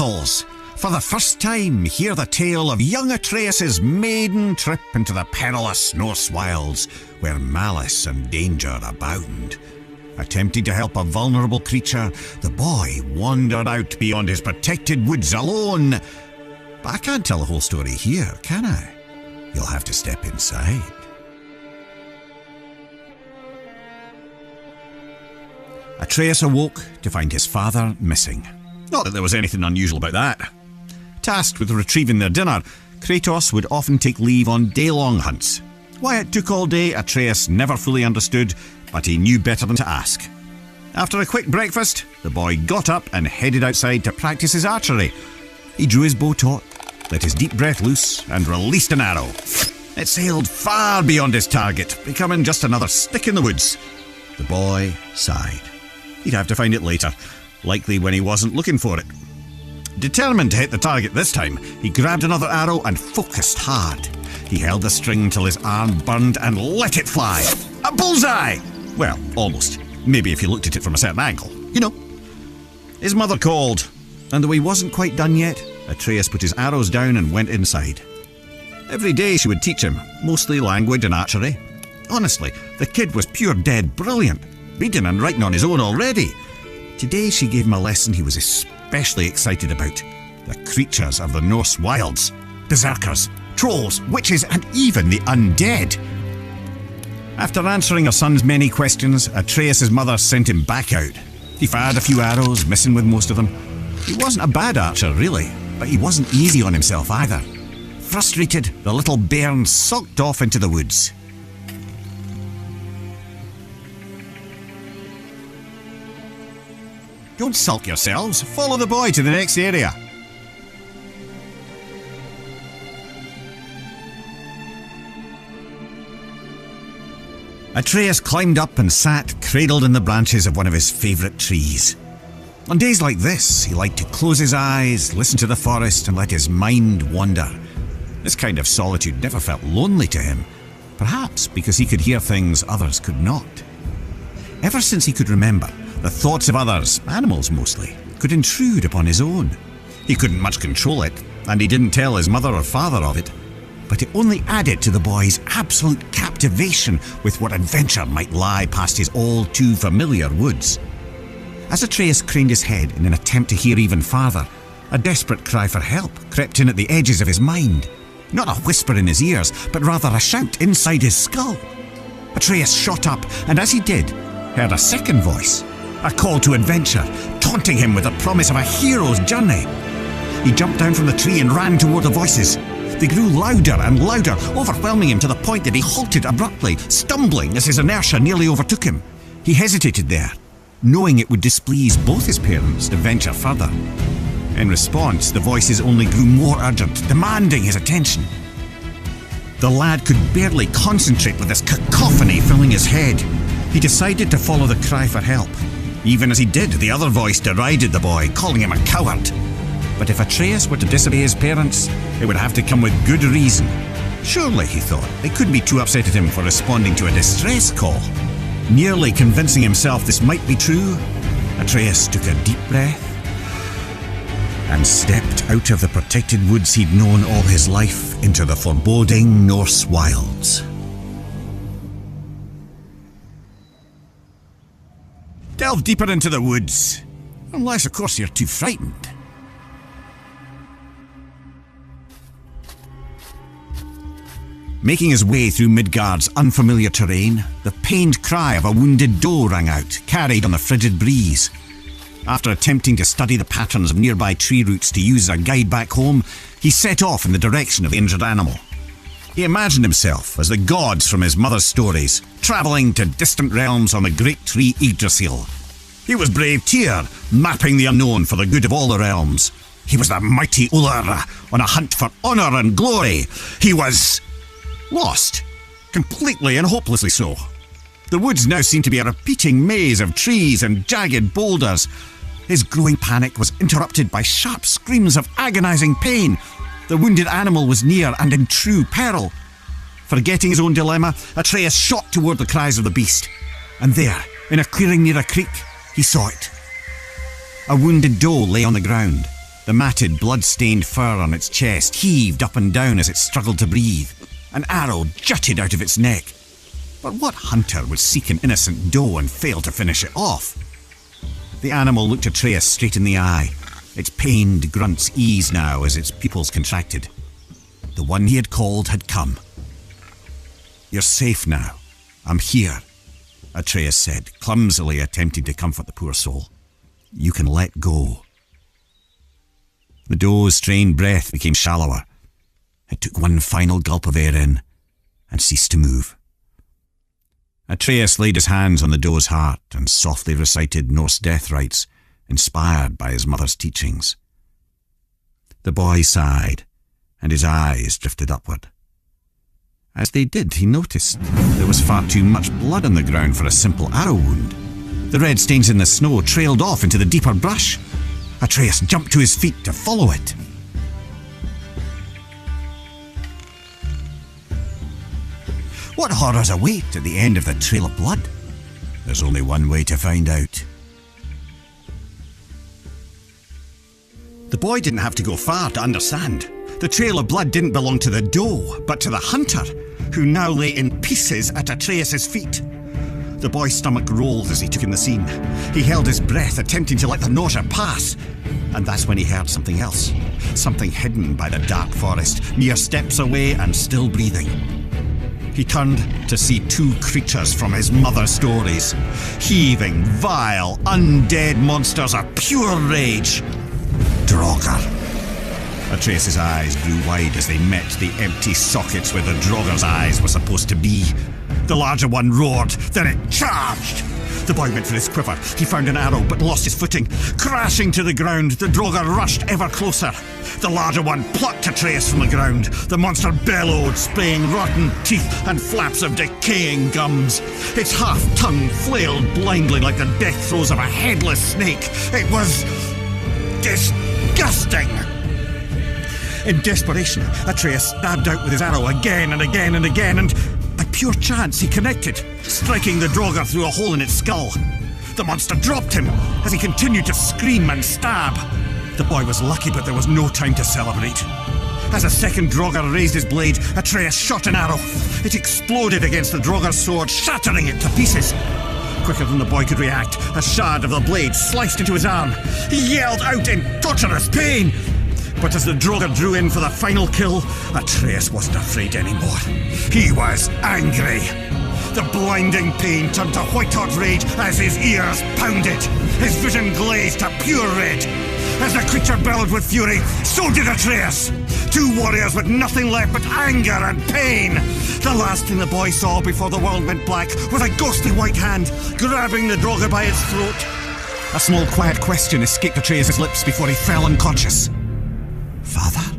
mortals, for the first time hear the tale of young Atreus' maiden trip into the perilous Norse wilds, where malice and danger abound. Attempting to help a vulnerable creature, the boy wandered out beyond his protected woods alone. But I can't tell the whole story here, can I? You'll have to step inside. Atreus awoke to find his father missing. Not that there was anything unusual about that. Tasked with retrieving their dinner, Kratos would often take leave on day-long hunts. Why it took all day, Atreus never fully understood, but he knew better than to ask. After a quick breakfast, the boy got up and headed outside to practice his archery. He drew his bow taut, let his deep breath loose, and released an arrow. It sailed far beyond his target, becoming just another stick in the woods. The boy sighed. He'd have to find it later, likely when he wasn't looking for it. Determined to hit the target this time, he grabbed another arrow and focused hard. He held the string till his arm burned and let it fly. A bullseye! Well, almost. Maybe if you looked at it from a certain angle. You know. His mother called, and though he wasn't quite done yet, Atreus put his arrows down and went inside. Every day she would teach him, mostly language and archery. Honestly, the kid was pure dead brilliant, reading and writing on his own already. Today she gave him a lesson he was especially excited about. The creatures of the Norse wilds. Berserkers, trolls, witches, and even the undead. After answering her son's many questions, Atreus' mother sent him back out. He fired a few arrows, missing with most of them. He wasn't a bad archer, really, but he wasn't easy on himself either. Frustrated, the little bairn sulked off into the woods. Don't sulk yourselves. Follow the boy to the next area. Atreus climbed up and sat cradled in the branches of one of his favourite trees. On days like this, he liked to close his eyes, listen to the forest, and let his mind wander. This kind of solitude never felt lonely to him, perhaps because he could hear things others could not. Ever since he could remember, the thoughts of others, animals mostly, could intrude upon his own. He couldn't much control it, and he didn't tell his mother or father of it, but it only added to the boy's absolute captivation with what adventure might lie past his all-too-familiar woods. As Atreus craned his head in an attempt to hear even farther, a desperate cry for help crept in at the edges of his mind. Not a whisper in his ears, but rather a shout inside his skull. Atreus shot up, and as he did, heard a second voice, a call to adventure, taunting him with the promise of a hero's journey. He jumped down from the tree and ran toward the voices. They grew louder and louder, overwhelming him to the point that he halted abruptly, stumbling as his inertia nearly overtook him. He hesitated there, knowing it would displease both his parents to venture further. In response, the voices only grew more urgent, demanding his attention. The lad could barely concentrate with this cacophony filling his head. He decided to follow the cry for help. Even as he did, the other voice derided the boy, calling him a coward. But if Atreus were to disobey his parents, it would have to come with good reason. Surely, he thought, they couldn't be too upset at him for responding to a distress call. Nearly convincing himself this might be true, Atreus took a deep breath and stepped out of the protected woods he'd known all his life into the foreboding Norse wilds. Delve deeper into the woods, unless, of course, you're too frightened. Making his way through Midgard's unfamiliar terrain, the pained cry of a wounded doe rang out, carried on the frigid breeze. After attempting to study the patterns of nearby tree roots to use as a guide back home, he set off in the direction of the injured animal. He imagined himself as the gods from his mother's stories, travelling to distant realms on the great tree Yggdrasil. He was brave Tyr, mapping the unknown for the good of all the realms. He was the mighty Ullr, on a hunt for honour and glory. He was lost, completely and hopelessly so. The woods now seemed to be a repeating maze of trees and jagged boulders. His growing panic was interrupted by sharp screams of agonizing pain. The wounded animal was near and in true peril. Forgetting his own dilemma, Atreus shot toward the cries of the beast. And there, in a clearing near a creek, he saw it. A wounded doe lay on the ground. The matted, blood-stained fur on its chest heaved up and down as it struggled to breathe. An arrow jutted out of its neck. But what hunter would seek an innocent doe and fail to finish it off? The animal looked Atreus straight in the eye. Its pained grunts eased now as its pupils contracted. The one he had called had come. "You're safe now. I'm here," Atreus said, clumsily attempting to comfort the poor soul. "You can let go." The doe's strained breath became shallower. It took one final gulp of air in and ceased to move. Atreus laid his hands on the doe's heart and softly recited Norse death rites, inspired by his mother's teachings. The boy sighed, and his eyes drifted upward. As they did, he noticed there was far too much blood on the ground for a simple arrow wound. The red stains in the snow trailed off into the deeper brush. Atreus jumped to his feet to follow it. What horrors await at the end of the trail of blood? There's only one way to find out. The boy didn't have to go far to understand. The trail of blood didn't belong to the doe, but to the hunter, who now lay in pieces at Atreus' feet. The boy's stomach rolled as he took in the scene. He held his breath, attempting to let the nausea pass. And that's when he heard something else. Something hidden by the dark forest, mere steps away and still breathing. He turned to see two creatures from his mother's stories. Heaving, vile, undead monsters of pure rage. Draugr. Atreus' eyes grew wide as they met the empty sockets where the Draugr's eyes were supposed to be. The larger one roared, then it charged. The boy went for his quiver. He found an arrow, but lost his footing. Crashing to the ground, the Draugr rushed ever closer. The larger one plucked Atreus from the ground. The monster bellowed, spraying rotten teeth and flaps of decaying gums. Its half-tongue flailed blindly like the death throes of a headless snake. It was disgusting. In desperation, Atreus stabbed out with his arrow again and again and again, and by pure chance he connected, striking the Draugr through a hole in its skull. The monster dropped him as he continued to scream and stab. The boy was lucky, but there was no time to celebrate. As a second Draugr raised his blade, Atreus shot an arrow. It exploded against the Draugr's sword, shattering it to pieces. Quicker than the boy could react, a shard of the blade sliced into his arm. He yelled out in torturous pain. But as the Draugr drew in for the final kill, Atreus wasn't afraid anymore. He was angry. The blinding pain turned to white-hot rage as his ears pounded. His vision glazed to pure red. As the creature bellowed with fury, so did Atreus. Two warriors with nothing left but anger and pain. The last thing the boy saw before the world went black was a ghostly white hand grabbing the Draugr by its throat. A small quiet question escaped Atreus' lips before he fell unconscious. "Father?"